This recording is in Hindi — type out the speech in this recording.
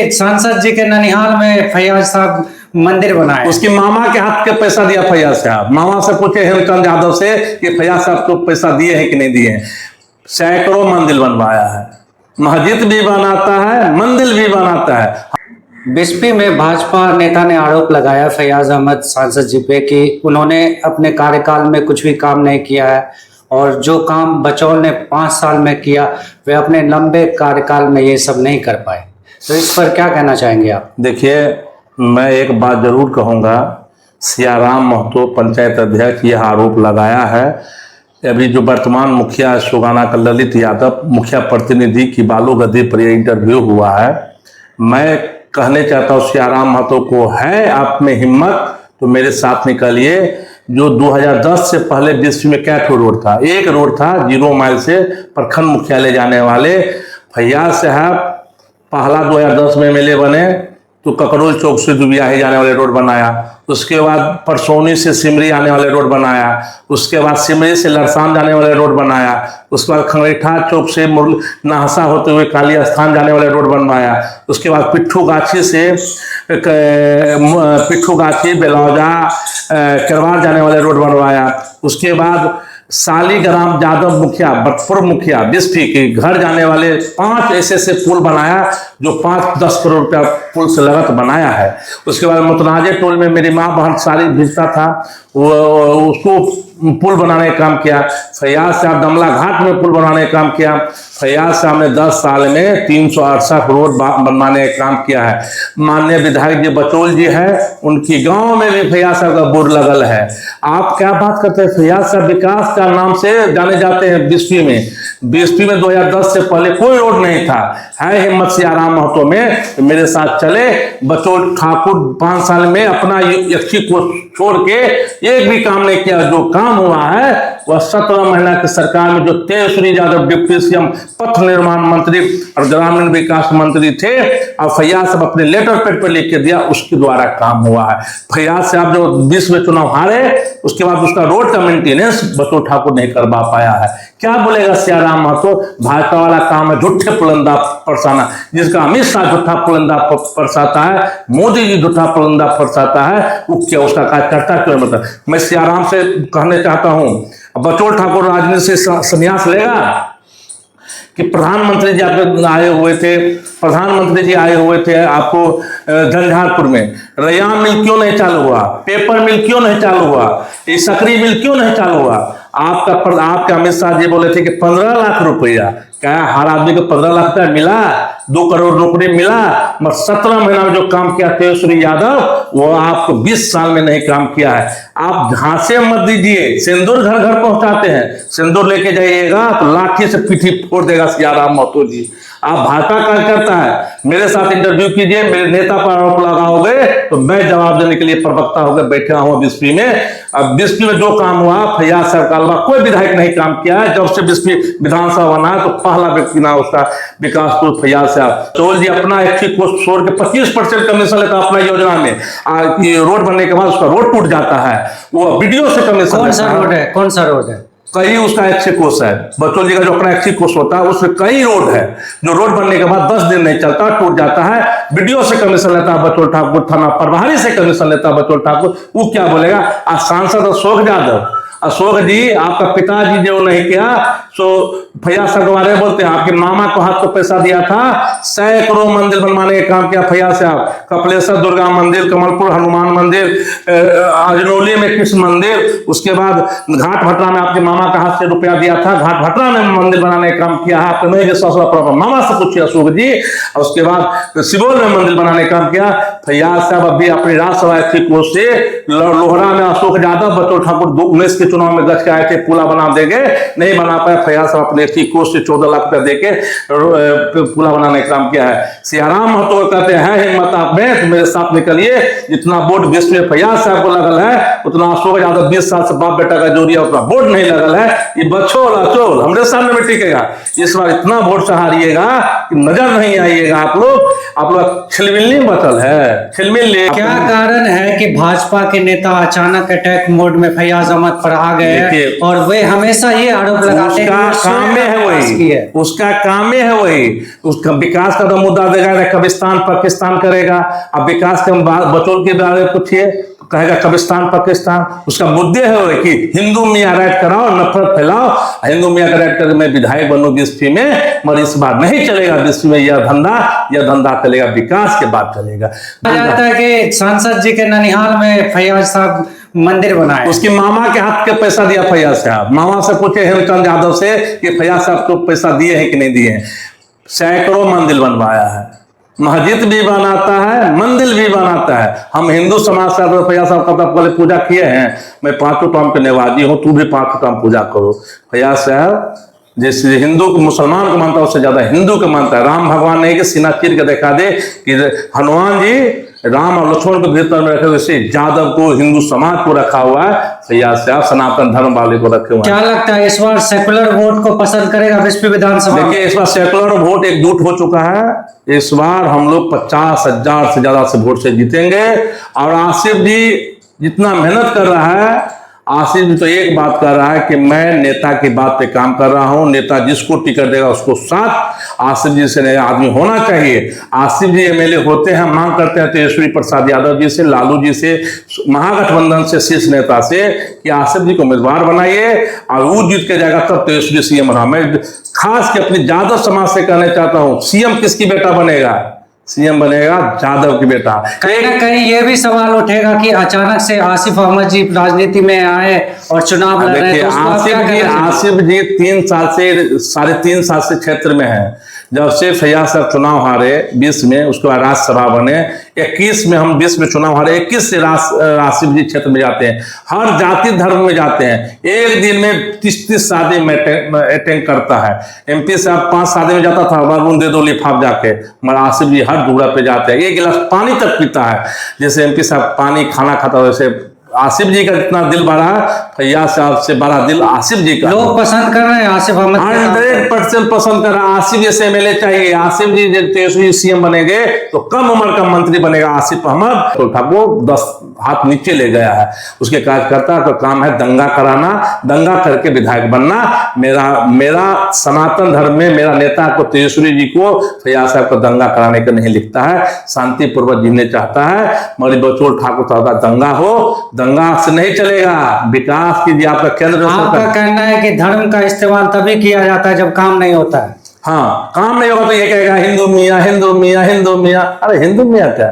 कि सांसद जी के ननिहाल में फैयाज साहब मंदिर बनाए, उसकी मामा के हाथ के पैसा दिया फैयाज साहब। मामा से पूछे हेमचंद यादव से कि फैयाज साहब को पैसा दिए हैं कि नहीं दिए हैं। सैकड़ों मंदिर बनवाया है, मस्जिद भी बनाता है, मंदिर भी बनाता है। बिस्पी में भाजपा नेता ने आरोप लगाया फैयाज अहमद सांसद जी पे कि उन्होंने अपने कार्यकाल में कुछ भी काम नहीं किया है और जो काम बचौल ने 5 साल में किया वे अपने लंबे कार्यकाल में ये सब नहीं कर पाए। तो इस पर क्या कहना चाहेंगे आप? देखिए, मैं एक बात जरूर कहूँगा, सियाराम महतो पंचायत अध्यक्ष यह आरोप लगाया है। अभी जो वर्तमान मुखिया सुगाना का ललित यादव मुखिया प्रतिनिधि की बालू गद्दी पर यह इंटरव्यू हुआ है। मैं कहने चाहता हूँ सियाराम महतो को, है आप में हिम्मत तो मेरे साथ निकलिए। जो 2010 से पहले बिस्पी में क्या रोड था? एक रोड था 0 माइल से प्रखंड मुख्यालय जाने वाले। फैयाज साहब पहला 2010 में एमएलए बने तो ककरोल चौक से दुबियाही जाने वाले रोड बनाया। उसके बाद परसौनी से सिमरी आने वाले रोड बनाया। उसके बाद सिमरी से लरसान जाने वाले रोड बनाया। उसके बाद खंगरेठा चौक से नाहसा होते हुए काली स्थान जाने वाले रोड बनवाया। उसके बाद पिट्ठू गाछी बेलौजा करवार जाने वाले रोड बनवाया। उसके बाद सालीग्राम यादव मुखिया पूर्व मुखिया बिस्पी के घर जाने वाले 5 ऐसे पुल बनाया जो 5-10 करोड़ रुपया पुल से लगत बनाया है। उसके बाद मुतनाजे टोल में मेरी माँ बहन सारी भिजता था, वो उसको पुल बनाने का काम किया। फैयाज साहब दमला घाट में पुल बनाने का काम किया। फैयाज साहब ने 10 साल में 368 रोड बनवाने का काम किया है। माननीय विधायक जी बचौल जी है, उनकी गांव में भी फैयाज साहब का बोर्ड लगल है। आप क्या बात करते हैं? फैयाज साहब विकास का नाम से जाने जाते हैं बिस्पी में। बिस्पी में 2010 से पहले कोई रोड नहीं था। है हिम्मत सियाराम महतो में तो मेरे साथ चले। बचौल ठाकुर 5 साल में अपना यक्षी को छोड़ के एक भी काम नहीं किया। जो काम हुआ है वह 17 महीना की सरकार में जो तेजस्वी यादव डिप्टी सीएम पथ निर्माण मंत्री और ग्रामीण विकास मंत्री थे और फैयाज साहब अपने लेटर पेड पर लिख के दिया, उसके द्वारा काम हुआ है। फैयाज साहब जो 20 में चुनाव हारे उसके बाद उसका रोड का मेंटेनेंस बचौल ठाकुर नहीं करवा पाया है। क्या बोलेगा सियाराम महतो? भाजपा वाला काम है झूठे पुलंदा परसाना, जिसका अमित शाह झूठा पुलंदा परसाता है, मोदी जी झूठा पुलंदा परसाता है, वो क्या उसका कार्यकर्ता क्यों? मतलब मैं सियाराम से कहने चाहता हूं, बचौल ठाकुर राजनीति से संन्यास लेगा कि प्रधानमंत्री जी आप आए हुए थे, प्रधानमंत्री जी आए हुए थे आपको झंझारपुर में, रैयाम मिल क्यों नहीं चालू हुआ? पेपर मिल क्यों नहीं चालू हुआ? ये सकरी मिल क्यों नहीं चालू हुआ? आपके अमित शाह जी बोले थे कि 15 लाख रुपया, क्या हर आदमी को 15 लाख रुपया मिला? 2 करोड़ नौकरी मिला? मगर 17 महीना में जो काम किया तेजस्वी यादव वो आपको 20 साल में नहीं काम किया है। आप झांसे मत दीजिए, सिंदूर घर घर पहुंचाते हैं, सिंदूर लेके जाइएगा तो लाठी से पीठी फोड़ देगा सियाराम महतो जी। आप भाजपा कार्यकर्ता है, मेरे साथ इंटरव्यू कीजिए, मेरे नेता पर आरोप लगाओगे तो मैं जवाब देने के लिए प्रवक्ता होकर बैठा हुआ बिस्पी में। अब बिस्पी में जो काम हुआ फैयाज साहब का अलावा कोई विधायक नहीं काम किया है। जब से बिस्पी विधानसभा बना है तो पहला व्यक्ति ना उसका विकास तो फैयाज साहब। चौल जी अपना इच्छित को छोड़ के 25% कमीशन लेता अपना योजना में, ये रोड बनने के बाद उसका रोड टूट जाता है, वो वीडियो से कमीशन। कौन सा रोड है? कौन सा रोड है? कई उसका एक्सिक कोर्स है, बचौल जी का जो अपना एक्सिक कोर्स होता है उसमें कई रोड है जो रोड बनने के बाद 10 दिन नहीं चलता, टूट जाता है। वीडियो से कमीशन लेता है बचौल ठाकुर, थाना प्रभारी से कमीशन लेता है बचौल ठाकुर। वो क्या बोलेगा? आज सांसद अशोक जी आपका पिताजी जो नहीं किया सो फैयाज साहब के बारे में बोलते हैं। आपके मामा को हाथ को पैसा दिया था, सैकड़ों मंदिर बनवाने का काम किया फैयाज साहब। कपिलेश्वर दुर्गा मंदिर, कमलपुर हनुमान मंदिर, अजनौली में कृष्ण मंदिर, उसके बाद घाट भटरा में आपके मामा का हाथ से रुपया दिया था, घाट भटरा में मंदिर बनाने का काम किया है। आपको नहीं विश्वास हुआ मामा से पूछिए अशोक जी। और उसके बाद सिबोल में मंदिर बनाने का काम किया फैयाज साहब। अभी अपनी राज्यसभा कोष से लोहरा में अशोक यादव बचौल ठाकुर 19 के चुनाव में गज के आए थे, पुला बना देंगे, नहीं बना पाया। फैयाज साहब अपने कोष से 14 लाख रुपया देके पुला बनाने का काम किया है। सियाराम महतो कहते हैं हिम्मत आप में तो मेरे साथ निकलिए। जितना वोट बिस्पी में फैयाज साहब को लगल है उतना अशोक यादव 20 साल से बाप बेटा का जोड़िया उतना वोट नहीं लगल है। ये बचौल हमारे सामने में टिकेगा। इस बार इतना वोट सहारिएगा कि नजर नहीं आइएगा आप लोग। आप लोग खिलमिली बचल है, खिलमिली। क्या कारण है कि भाजपा के नेता अचानक अटैक मोड में फैयाज अहमद पर आ गए हैं और वे हमेशा ये आरोप लगाते हैं उसका काम है वही, उसका काम है वही, उसका विकास का तो मुद्दा देगा, कब्रिस्तान पाकिस्तान करेगा। अब विकास के बचौल के बारे में पूछिए, कहेगा कब्रिस्तान पाकिस्तान। उसका मुद्दे है कि हिंदू मियाँ राइट कराओ, नफरत फैलाओ, हिंदू मियाँ का राइट करके मैं विधायक बनूं बीएसपी में, मगर इस बार नहीं चलेगा बीएसपी में यह धंधा चलेगा, विकास के बाद चलेगा। जाता है कि सांसद जी के ननिहाल में फैयाज साहब मंदिर बनाए, उसकी मामा के हाथ के पैसा दिया फैयाज साहब। मामा से पूछे हेमचंद यादव से कि फैयाज साहब को पैसा दिए हैं कि नहीं दिए हैं। सैकड़ों मंदिर बनवाया है, मस्जिद भी बनाता है, मंदिर भी बनाता है। हम हिंदू समाज से फैयाज साहब का पहले पूजा किए हैं, मैं 5 टाइम के नवाजी हूँ, तू भी 5 टाइम पूजा करो। फैयाज साहब जैसे हिंदू को मुसलमान को मानता है उससे ज्यादा हिंदू को मानता है। राम भगवान नहीं कि सीना चीर के दिखा दे कि हनुमान जी राम और लक्ष्मण को भीतर में रखे, वैसे यादव को हिंदू समाज को रखा हुआ है, फैयाज साहब सनातन धर्म वाले को रखे हुए हैं। क्या लगता है इस बार सेकुलर वोट को पसंद करेगा बीएसपी विधानसभा? देखिए इस बार सेकुलर वोट एकजुट हो चुका है। इस बार हम लोग 50,000 से ज्यादा से वोट से जीतेंगे। और आसिफ जी जितना मेहनत कर रहा है, आसिफ जी तो एक बात कर रहा है कि मैं नेता की बात पे काम कर रहा हूं, नेता जिसको टिकट देगा उसको साथ। आसिफ जी से नया आदमी होना चाहिए। आसिफ जी एमएलए होते हैं, मांग करते हैं तेजस्वी प्रसाद यादव जी से, लालू जी से, महागठबंधन से, शीर्ष नेता से कि आसिफ जी को उम्मीदवार बनाइए और वो जीत के जाएगा तब तेजस्वी सीएम रहा। मैं खास के अपनी यादव समाज से कहना चाहता हूं, सीएम किसकी बेटा बनेगा? सीएम बनेगा यादव की बेटा। कहीं ना कहीं ये भी सवाल उठेगा कि अचानक से आसिफ अहमद जी राजनीति में आए और चुनाव लड़ रहे हैं, तो आसिफ जी 3 साल से 3.5 साल से क्षेत्र में है। जब से फैयाज साहब चुनाव हारे 20 में, उसके बाद राज्यसभा बने, 21 में हम 20 में चुनाव हारे, 21 से आसिफ जी क्षेत्र में जाते हैं, हर जाति धर्म में जाते हैं। एक दिन में 30 शादी में अटेंड करता है। एमपी साहब 5 शादी में जाता था, बाबू दे दो लिफाफ जाके, मगर आसिफ जी हर डूरा पे जाते हैं, 1 गिलास पानी तक पीता है। जैसे एमपी साहब पानी खाना खाता है, वैसे आसिफ जी का जितना दिल बड़ा है, फैयाज साहब से बड़ा दिल आसिफ जी का। लोग पसंद कर रहे हैं आसिफ अहमद, 100% पसंद कर रहा है। आसिफ जैसे एमएलए चाहिए। आसिफ जी जब तेजस्वी सीएम बनेंगे तो कम उम्र का मंत्री बनेगा आसिफ अहमद। तो ठाकुर 10 हाथ नीचे ले गया है। उसके कार्यकर्ता का काम है दंगा कराना, दंगा करके विधायक बनना। मेरा सनातन धर्म में मेरा नेता को, तेजस्वी जी को, फैयाज साहब को दंगा कराने का नहीं लिखता है, शांतिपूर्वक जीने चाहता है। मगर बचौल ठाकुर साहब का दंगा हो, दंगा से नहीं चलेगा। विकास कीजिए, आपका केंद्र। आपका कहना है कि धर्म का इस्तेमाल तभी किया जाता है जब काम नहीं होता है। हाँ, काम नहीं होगा तो ये कहेगा हिंदू मियाँ, हिंदू मियाँ, हिंदू मियाँ। अरे हिंदू मियाँ क्या?